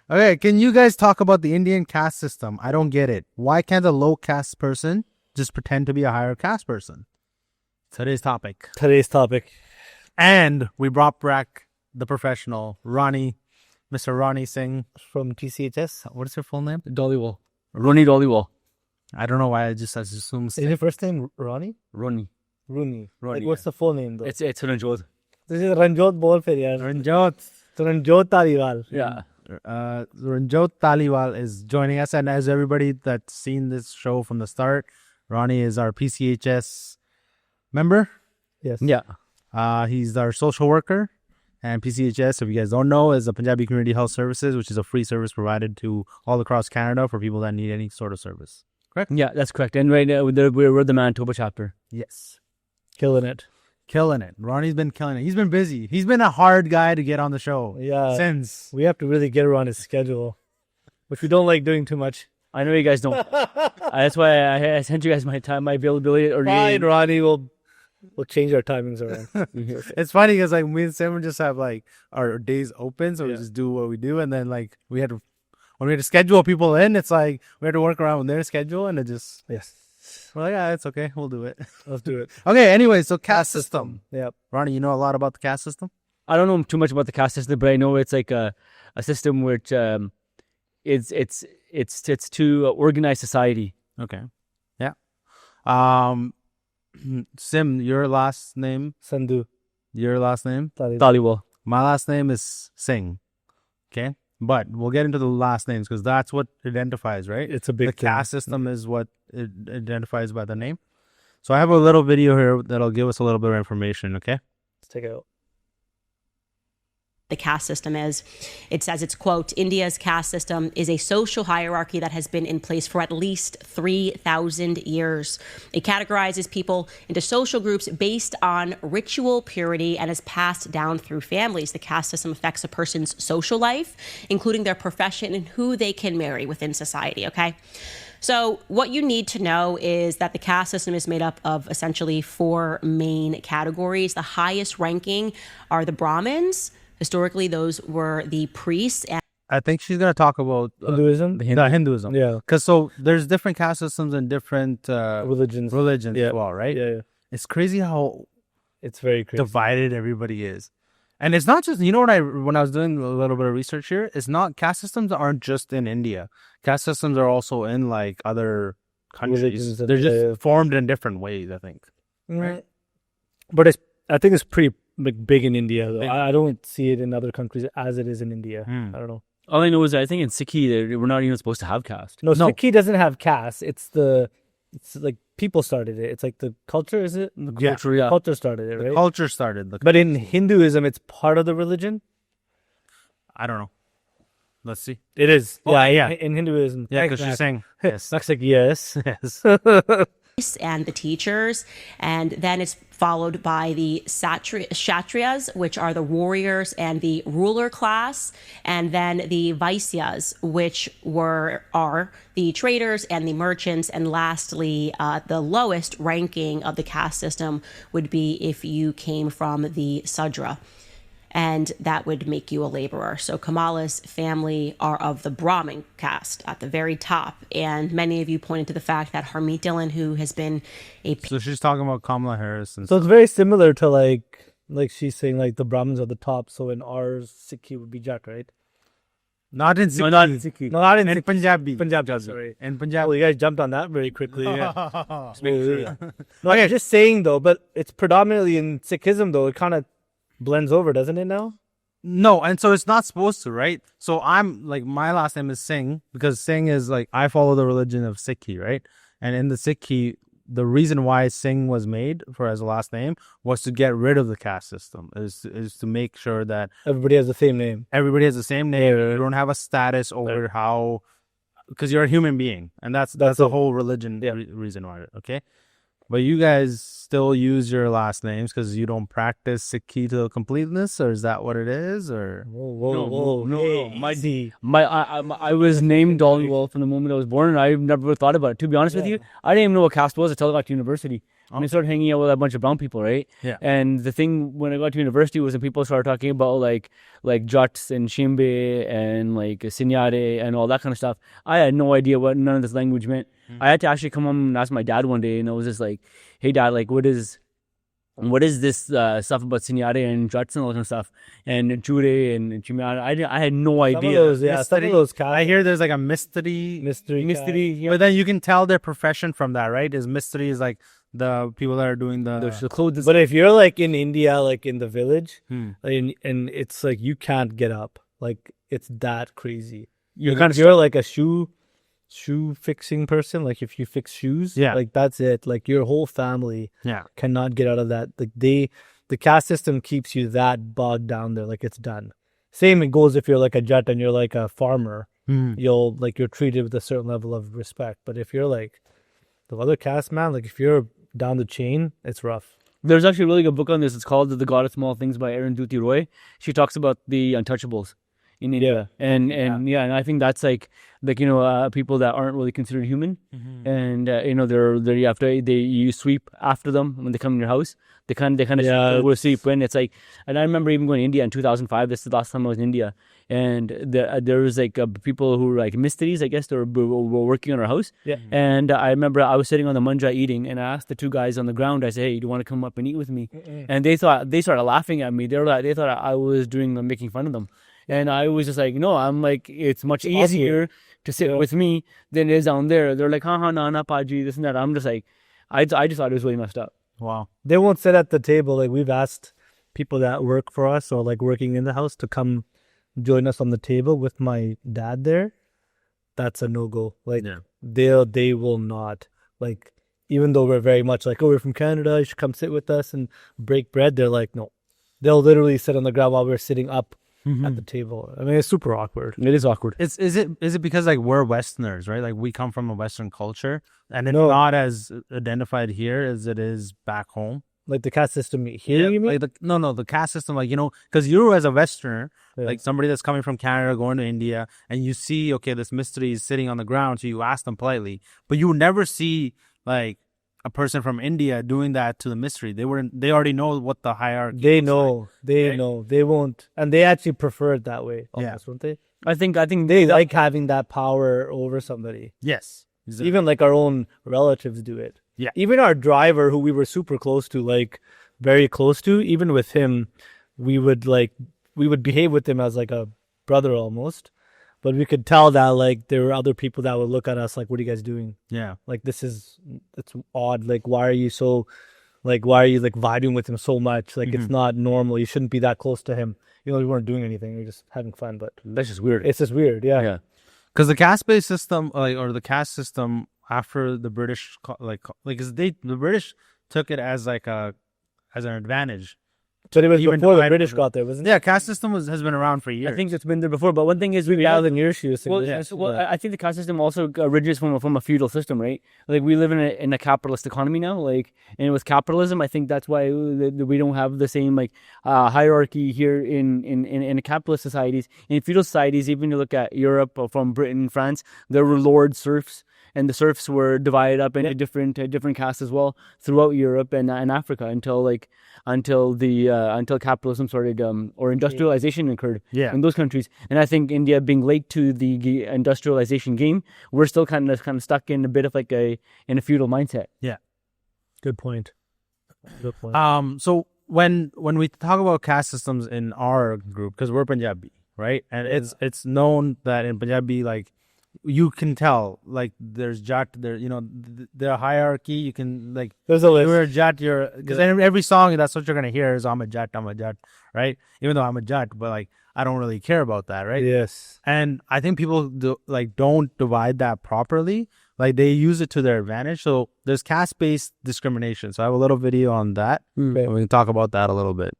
Okay, can you guys talk about the Indian caste system? I don't get it. Why can't a low caste person just pretend to be a higher caste person? Today's topic. And we brought back the professional, Mr. Ronnie Singh from TCHS. What is your full name? Dollywall. Ronnie Dollywall. I don't know why I just assumed. Is your first name Ronnie? Ronnie. Rooney. Ronnie, Like, what's the full name though? It's Ranjot. This is Ranjot bol fir yaar. Ranjot Taliwal. Yeah. Ranjot Taliwal is joining us, and as everybody that's seen this show from the start, Ronnie is our PCHS member. Yes. Yeah. He's our social worker, and PCHS, if you guys don't know, is the Punjabi Community Health Services, which is a free service provided to all across Canada for people that need any sort of service. Correct? Yeah, that's correct. And right now we're the Manitoba chapter. Yes. Killing it. Ronnie's been killing it. He's been busy. He's been a hard guy to get on the show. Yeah. Since. We have to really get around his schedule, which we don't like doing too much. I know you guys don't. That's why I sent you guys my availability. Or Fine, Ronnie. We'll change our timings around. It's funny because like me and Simon just have like our days open, so we just do what we do, and then like when we had to schedule people in, it's like we had to work around their schedule, and it just we're like, it's okay, we'll do it. Let's do it. Okay, anyway, so caste system. Yep. Ronnie, you know a lot about the caste system? I don't know too much about the caste system, but I know it's like a system which it's to organize society. Okay. Yeah. Sim, your last name? Sandhu. Your last name? Taliwal. My last name is Singh. Okay? But we'll get into the last names because that's what identifies, right? It's a big The caste system is what it identifies by the name. So I have a little video here that'll give us a little bit of information, okay? Let's take it out. The caste system is. It says, it's quote, India's caste system is a social hierarchy that has been in place for at least 3,000 years. It categorizes people into social groups based on ritual purity and is passed down through families. The caste system affects a person's social life, including their profession and who they can marry within society, okay? So what you need to know is that the caste system is made up of essentially 4 main categories. The highest ranking are the Brahmins. Historically, those were the priests. And I think she's going to talk about Hinduism. Hinduism. Yeah. Because so there's different caste systems and different Religions. as well, right? Yeah. It's crazy how It's very crazy. divided everybody is. And it's not just, when I was doing a little bit of research here, it's not, caste systems aren't just in India. Caste systems are also in like other countries. Religions They're just formed in different ways, I think. Right. But I think it's pretty big in India, though. Big. I don't see it in other countries as it is in India. I don't know. All I know is I think in Sikhi we're not even supposed to have caste. No, Sikhi doesn't have caste. It's like people started it. It's like the culture, is it? The culture, yeah. Culture started it, right? Culture started. But in Hinduism, it's part of the religion. I don't know. Let's see. It is. Yeah. In Hinduism. Yeah, because she's saying, yes. That's like, yes. Yes. and the teachers, and then it's followed by the Kshatriyas, which are the warriors and the ruler class, and then the Vaisyas, which are the traders and the merchants, and lastly, the lowest ranking of the caste system would be if you came from the Sudra, and that would make you a laborer. So Kamala's family are of the Brahmin caste at the very top. And many of you pointed to the fact that Harmeet Dillon, who has been So she's talking about Kamala Harris. And So it's very similar to like she's saying like the Brahmins are the top. So in ours, Sikhi would be Jat, right? Not in Sikhi. No, not in Sikhi. No, not in In Punjabi. Punjab, sorry. In Punjab. Oh, you guys jumped on that very quickly. Yeah. Just making sure. No, I'm just saying though, but it's predominantly in Sikhism though. It kind of blends over, doesn't it now? No, and so it's not supposed to, right? So I'm like, my last name is Singh because Singh is like, I follow the religion of Sikhi, right? And in the Sikhi, the reason why Singh was made for as a last name was to get rid of the caste system, is to make sure that Everybody has the same name. everybody has the same name. You don't have a status over how, because you're a human being, and that's the it. whole religion Yeah. reason why. Okay, but you guys still use your last names because you don't practice Sikhi to completeness, or is that what it is? Or No. I was named Dollywall from the moment I was born, and I never thought about it. To be honest with you, I didn't even know what caste was until I got to university. And I started hanging out with a bunch of brown people, right? Yeah. And the thing when I got to university was when people started talking about like Jats and Shimbe and like Sinyare and all that kind of stuff. I had no idea what none of this language meant. I had to actually come home and ask my dad one day, and I was just like, "Hey, Dad, like, what is this stuff about Sinyare and Jats and all that kind of stuff and Jure and Chimara?" I had no idea. Some of those I hear there's like a mystery. Mystery, yeah. But then you can tell their profession from that, right? Is mystery is like the people that are doing The clothes. But if you're like in India, like in the village, and it's like you can't get up, like it's that crazy. You're like a shoe fixing person, like if you fix shoes, like that's it. Like your whole family cannot get out of that. Like the caste system keeps you that bogged down there, like it's done. Same it goes if you're like a Jat and you're like a farmer, you're treated with a certain level of respect. But if you're like the other caste, man, like if you're down the chain, it's rough. There's actually a really good book on this. It's called The God of Small Things by Erin Duty Roy. She talks about the untouchables in India, and I think that's like people that aren't really considered human, and you sweep after them when they come in your house. They kind of sweep when it's like, and I remember even going to India in 2005. This is the last time I was in India, and there was like people who were like mysteries, I guess, they were working on our house. And I remember I was sitting on the manja eating, and I asked the two guys on the ground, I said, "Hey, do you want to come up and eat with me?" And they started laughing at me. They thought I was making fun of them. And I was just like, no, I'm like, it's much easier to sit with me than it is down there. They're like, na paji, this and that. I'm just like, I just thought it was really messed up. Wow. They won't sit at the table. Like we've asked people that work for us or like working in the house to come join us on the table with my dad there. That's a no-go. Like they will not. Like even though we're very much like, oh, we're from Canada, you should come sit with us and break bread. They're like, no. They'll literally sit on the ground while we're sitting up at the table. I mean, it's super awkward. It is awkward. Is it because like we're Westerners, right? Like we come from a Western culture, and it's not as identified here as it is back home. Like the caste system here, you mean? Like the caste system, like because you as a Westerner, like somebody that's coming from Canada going to India, and you see, okay, this mystery is sitting on the ground, so you ask them politely, but you never see like a person from India doing that to the mystery. They already know what the hierarchy. They know. They won't, and they actually prefer it that way. Almost, won't they? I think they like having that power over somebody. Yes, exactly. Even like our own relatives do it. Yeah, even our driver, who we were super close to, like very close to, even with him, we would behave with him as like a brother almost. But we could tell that like there were other people that would look at us like, what are you guys doing? Yeah. Like it's odd. Like why are you like vibing with him so much? Like it's not normal. You shouldn't be that close to him. We weren't doing anything. We were just having fun. But that's just weird. It's just weird. Yeah. Because the caste-based system, or the caste system after the British, the British took it as like as an advantage. But it was even before the British got there, wasn't it? Yeah, caste system has been around for years. I think it's been there before, but one thing is, 1,000 years. I think the caste system also originates from a feudal system, right? Like we live in a capitalist economy now, like, and with capitalism, I think that's why we don't have the same like hierarchy here in capitalist societies. In feudal societies, even you look at Europe or from Britain, France, there were lord serfs. And the serfs were divided up into different castes as well throughout Europe and Africa until capitalism started or industrialization occurred in those countries. And I think India being late to the industrialization game, we're still kind of stuck in a bit of like in a feudal mindset. Yeah, good point. So when we talk about caste systems in our group, because we're Punjabi, right? And it's known that in Punjabi, like, you can tell, like, there's Jat, the hierarchy. You can, like, there's a list. You're a Jat, because in every song, that's what you're gonna hear is I'm a Jat, right? Even though I'm a Jat, but like I don't really care about that, right? Yes. And I think people don't divide that properly. Like they use it to their advantage. So there's caste-based discrimination. So I have a little video on that. And we can talk about that a little bit.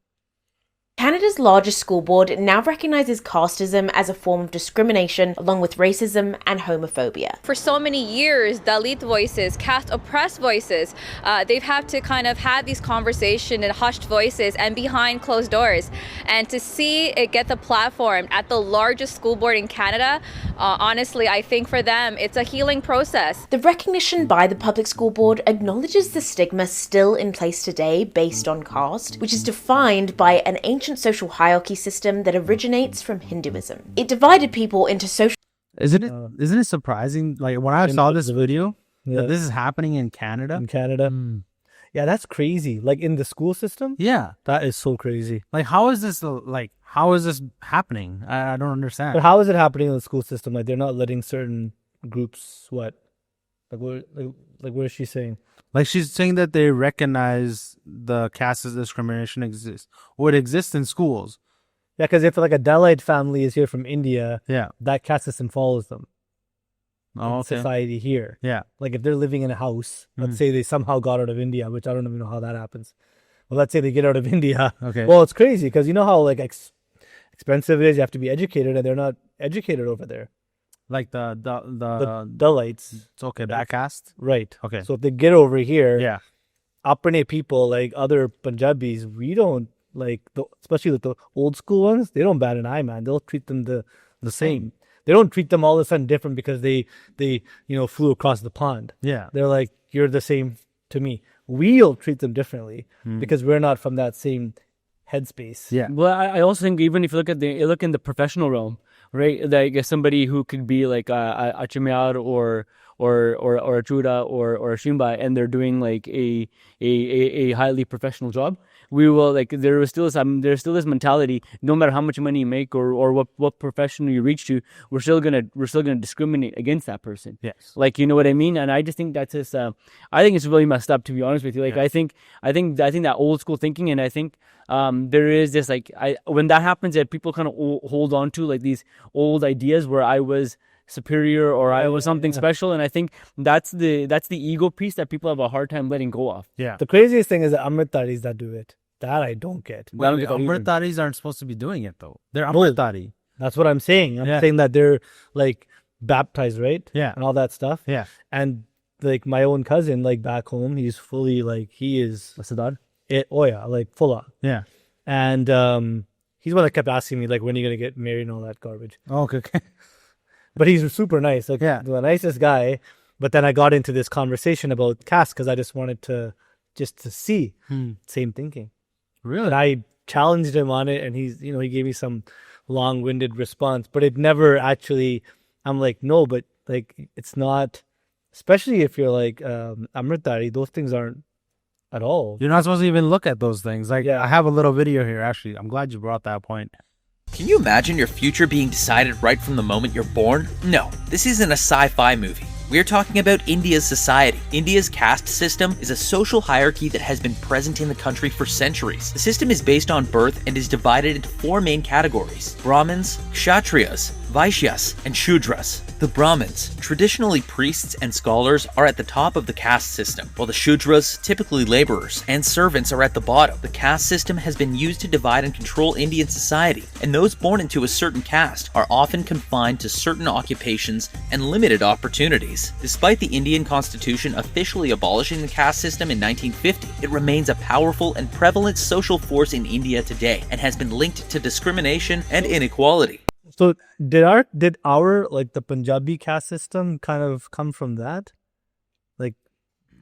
Canada's largest school board now recognises casteism as a form of discrimination, along with racism and homophobia. For so many years, Dalit voices, caste oppressed voices, they've had to kind of have these conversations in hushed voices and behind closed doors. And to see it get the platform at the largest school board in Canada, honestly, I think for them, it's a healing process. The recognition by the public school board acknowledges the stigma still in place today based on caste, which is defined by an ancient social hierarchy system that originates from Hinduism. It divided people into social... Isn't it surprising? Like when I saw this video, that this is happening in Canada. In Canada. Yeah, that's crazy. Like in the school system? Yeah. That is so crazy. Like how is this happening? I don't understand. But how is it happening in the school system? Like they're not letting certain groups, what? Like what is she saying? Like she's saying that they recognize the caste discrimination would exist in schools. Yeah, because if like a Dalit family is here from India, Yeah. that caste system follows them. Oh, in society here. Yeah. Like if they're living in a house, let's say they somehow got out of India, which I don't even know how that happens. Well, let's say they get out of India. Okay. Well, it's crazy because you know how like expensive it is. You have to be educated, and they're not educated over there. Like the Dalites. It's okay. That caste. Right. Okay. So if they get over here, Yeah. Apne people like other Punjabis, we don't like, especially like the old school ones, they don't bat an eye, man. They'll treat them the same. They don't treat them all of a sudden different because they flew across the pond. Yeah. They're like, you're the same to me. We'll treat them differently because we're not from that same headspace. Yeah. Well, I also think even if you look in the professional realm, right? Like somebody who could be like a Chimyar or a Chuda or a Shimba, and they're doing like a highly professional job. We will like there's still this mentality. No matter how much money you make or what profession you reach to, we're still gonna discriminate against that person. Yes. Like, you know what I mean? And I just think that's just I think it's really messed up, to be honest with you. Like I think that old school thinking, and I think there is this like when that happens, that people kind of hold on to like these old ideas where I was superior or I was something special, and I think that's the ego piece that people have a hard time letting go of. Yeah. The craziest thing is the Amritaris that do it. That I don't get. Amritaris aren't supposed to be doing it though. They're Amritari. That's what I'm saying. I'm saying that they're like baptized, right? Yeah. And all that stuff. Yeah. And like my own cousin, like back home, he's fully like, he is Sadar? like full on. Yeah. And he's one that kept asking me like, when are you gonna get married and all that garbage. Oh, okay. But he's super nice, like Yeah. the nicest guy. But then I got into this conversation about caste because I just wanted to see same thinking. Really? And I challenged him on it, and he gave me some long-winded response, but it never actually. I'm like, no, but like it's not. Especially if you're like Amritari, those things aren't at all. You're not supposed to even look at those things. Like, Yeah. I have a little video here, actually. I'm glad you brought that point. Can you imagine your future being decided right from the moment you're born? No, this isn't a sci-fi movie. We're talking about India's society. India's caste system is a social hierarchy that has been present in the country for centuries. The system is based on birth and is divided into four main categories: Brahmins, Kshatriyas, Vaishyas, and Shudras. The Brahmins, traditionally priests and scholars, are at the top of the caste system, while the Shudras, typically laborers, and servants are at the bottom. The caste system has been used to divide and control Indian society, and those born into a certain caste are often confined to certain occupations and limited opportunities. Despite the Indian constitution officially abolishing the caste system in 1950, it remains a powerful and prevalent social force in India today and has been linked to discrimination and inequality. So did our like the Punjabi caste system kind of come from that? Like,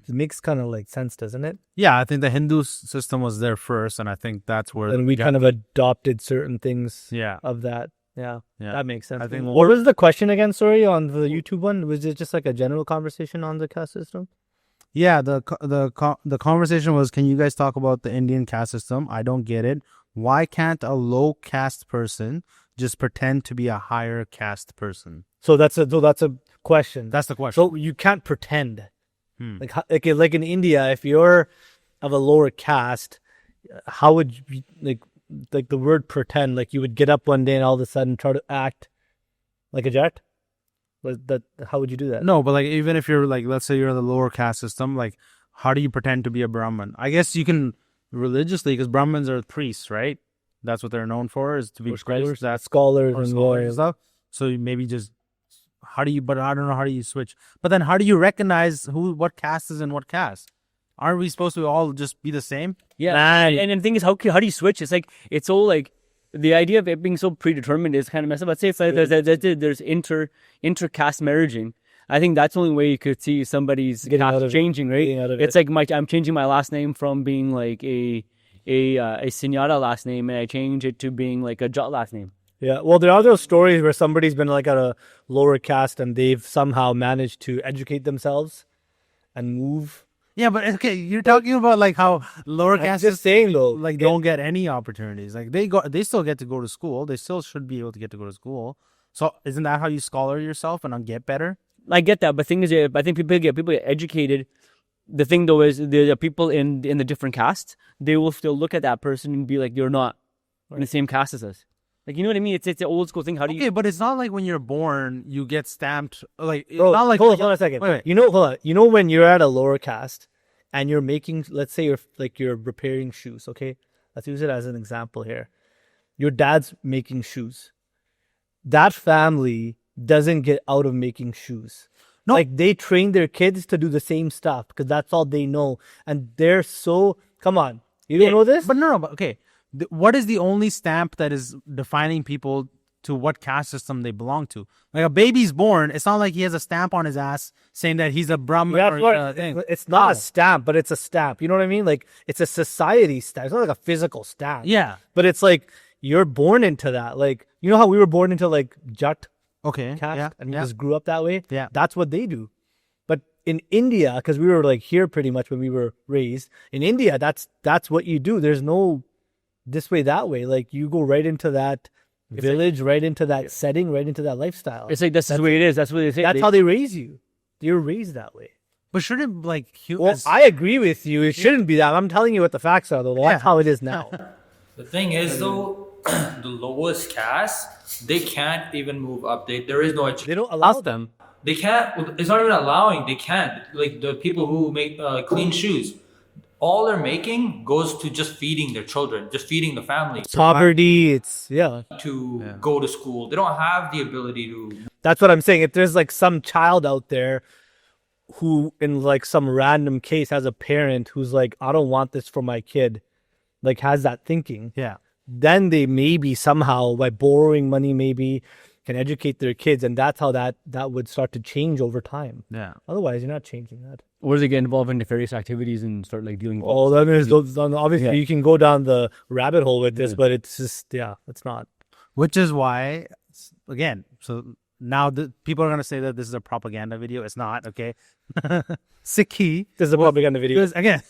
it makes kind of like sense, doesn't it? Yeah, I think the Hindu system was there first, and I think that's where... And we kind of adopted certain things Yeah. of that. Yeah, Yeah. that makes sense. I think What was the question again? Sorry, on the YouTube one, was it just like a general conversation on the caste system? Yeah, the conversation was, can you guys talk about the Indian caste system? I don't get it. Why can't a low caste person just pretend to be a higher caste person? So that's a question. That's the question. So you can't pretend. Like in India, if you're of a lower caste, how would you, like the word pretend? Like you would get up one day and all of a sudden try to act like a jet. How would you do that? No, but like even if you're like, let's say you're in the lower caste system, like how do you pretend to be a Brahmin? I guess you can religiously, because Brahmins are priests, right? That's what they're known for, is to be Scholars, that's scholars or and scholars and lawyers. stuff. So you maybe just but I don't know, how do you switch? But then how do you recognize what caste is in what caste? Aren't we supposed to all just be the same? Yeah, Man. and the thing is, how do you switch? It's like it's all like the idea of it being so predetermined is kind of messed up. Let's say if there's inter-caste marriaging, I think that's the only way you could see somebody's Getting out caste of it. changing, right? Getting out of It's it. like I'm changing my last name from being like a Sinyada last name, and I change it to being like a Jat last name. Yeah, well, there are those stories where somebody's been like at a lower caste and they've somehow managed to educate themselves and move. Yeah, but okay, you're talking about like how lower I'm caste just saying though, like don't get any opportunities. Like they still get to go to school. They still should be able to get to go to school. So isn't that how you scholar yourself and get better? I get that, but thing is, I think people get educated. The thing though is the people in the different castes, they will still look at that person and be like, you're not in the same caste as us. Like, you know what I mean? It's an old school thing. How do you? Okay, but it's not like when you're born you get stamped. Like it's Bro, not like hold on a second. Wait. Hold on. You know when you're at a lower caste and you're making, let's say you're repairing shoes. Okay, let's use it as an example here. Your dad's making shoes. That family doesn't get out of making shoes. No. Like they train their kids to do the same stuff because that's all they know, and they're so. Come on, you don't know this? But no, but okay. What is the only stamp that is defining people to what caste system they belong to? Like a baby's born, it's not like he has a stamp on his ass saying that he's a Brahmin That's or what- thing. it's not How? a stamp, but it's a stamp. You know what I mean? Like it's a society stamp. It's not like a physical stamp. Yeah. But it's like you're born into that. Like you know how we were born into like Jat Okay. caste Yeah. and we yeah. just grew up that way? Yeah. That's what they do. But in India, because we were like here pretty much when we were raised, in India, that's what you do. There's no this way, that way. Like you go right into that village, right into that setting, right into that lifestyle. It's like that's the way it is. That's what they say. That's how they raise you. You're raised that way. But shouldn't like Well, I agree with you. It shouldn't be that. I'm telling you what the facts are, though. That's Yeah. how it is now. The thing is, though, the lowest caste, they can't even move up. There is no education. They don't allow them. They can't. It's not even allowing. They can't. Like the people who make clean shoes, all they're making goes to just feeding their children, just feeding the family Poverty, it's, yeah. to go to school. They don't have the ability to. That's what I'm saying. If there's like some child out there who, in like some random case, has a parent who's like, I don't want this for my kid, like has that thinking, Yeah. then they maybe somehow, by borrowing money, maybe can educate their kids. And that's how that would start to change over time. Yeah. Otherwise, you're not changing that. Or they get involved in nefarious activities and start like dealing with Oh, then there's those, obviously Yeah. you can go down the rabbit hole with this, but it's just, it's not. Which is why, again, so now the people are going to say that this is a propaganda video. It's not, okay? Sikhi. This is a propaganda video. Because, again,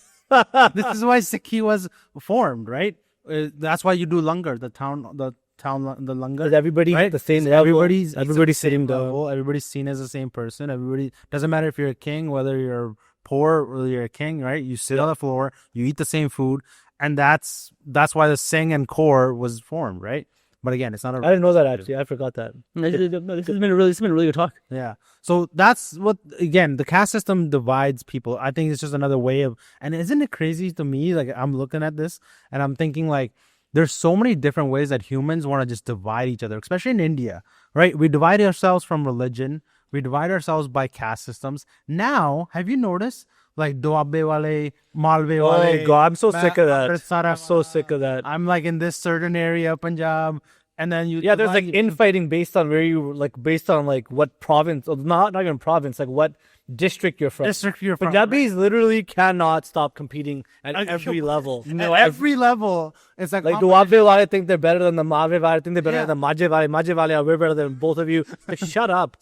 this is why Sikhi was formed, right? That's why you do langar, the langar. Because everybody, Right? the same So level, everybody's sitting down. level. Everybody's seen as the same person. Everybody doesn't matter if you're a king, whether you're poor, whether you're a king, right? You sit on the floor, you eat the same food, and that's why the Singh and Kaur was formed, right? But again, it's not a I didn't know that actually. I forgot that. No, this has been a really good talk. yeah. So that's what, again, the caste system divides people. I think it's just another way of, and isn't it crazy to me? Like I'm looking at this and I'm thinking like, there's so many different ways that humans want to just divide each other, especially in India, right? We divide ourselves from religion. We divide ourselves by caste systems. Now, have you noticed like Doabe wale, Malve wale? Oh God, I'm so sick of that. Amritsar, I'm so sick of that. I'm like in this certain area, Punjab, and then you Yeah, there's like divide- infighting based on where you like, based on like what province, or not even province, like what district you're from. district you're from. Punjabis literally cannot stop competing at every level. No, every level. It's like Like Duabe wale think they're better than the Mave wale, think they're better Yeah. than the Maje wale. Maje wale are way better than both of you. Like, shut up.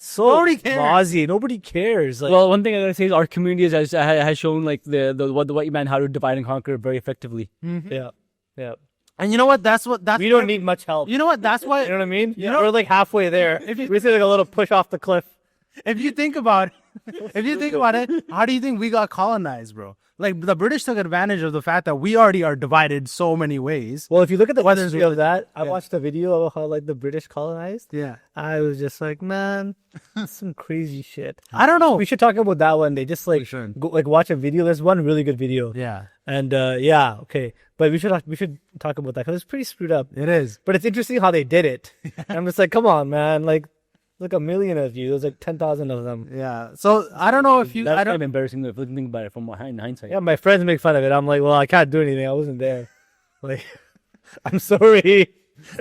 So Nobody cares. Ballsy. Nobody cares. Like, Well, one thing I gotta say is our community has shown like the white man how to divide and conquer very effectively. yeah. And you know what? That's We don't need much help. You know what? That's why. You know what I mean? You know- We're like halfway there. We see like a little push off the cliff. If you think about it, how do you think we got colonized, bro? Like the British took advantage of the fact that we already are divided so many ways. Well, if you look at the Whether history it's- of that, I watched a video of how like the British colonized. Yeah. I was just like, man, that's some crazy shit. I don't know. We should talk about that one day. Just like should. go, like watch a video. There's one really good video. Yeah. And yeah, okay. But we should talk about that because it's pretty screwed up. It is. But it's interesting how they did it. And I'm just like, come on, man. Like 1,000,000 of you. There's like 10,000 of them. Yeah. So I don't know if you. That's I kind don't. of embarrassing if you think about it from in hindsight. Yeah, my friends make fun of it. I'm like, well, I can't do anything. I wasn't there. Like, I'm sorry.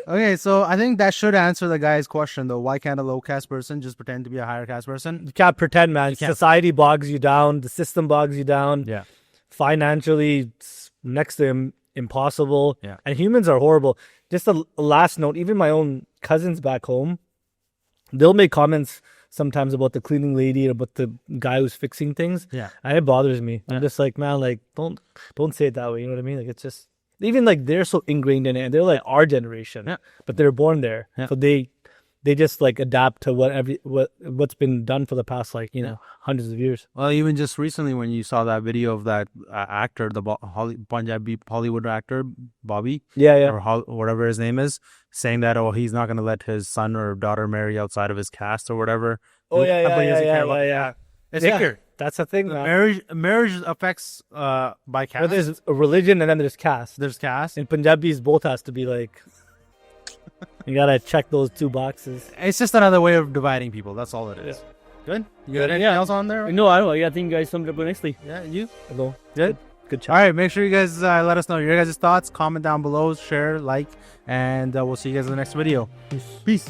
Okay, so I think that should answer the guy's question though. Why can't a low caste person just pretend to be a higher caste person? You can't pretend, man. Society bogs you down. The system bogs you down. Yeah. Financially, it's next to impossible. Yeah. And humans are horrible. Just a last note, even my own cousins back home, they'll make comments sometimes about the cleaning lady or about the guy who's fixing things. Yeah. And it bothers me. Yeah. I'm just like, man, like, don't say it that way. You know what I mean? Like, it's just, even like they're so ingrained in it. And they're like our generation. Yeah. But they're born there. Yeah. So they just like adapt to what's been done for the past hundreds of years. Well, even just recently when you saw that video of that actor, the Punjabi Hollywood actor, Bobby. Yeah. Or whatever his name is, saying that, he's not going to let his son or daughter marry outside of his caste or whatever. Oh, yeah. It's Yeah, ignorant. that's the thing, man. Marriage affects by caste. But there's a religion and then there's caste. There's caste. In Punjabis, both has to be like, you gotta check those two boxes. It's just another way of dividing people. That's all it is. Yeah. Good? You got anything else on there? No, I don't know. Yeah, I think you guys summed it up nicely. Yeah, you? Hello. Good? Good All right, make sure you guys let us know your guys' thoughts. Comment down below, share, like, and we'll see you guys in the next video. Peace.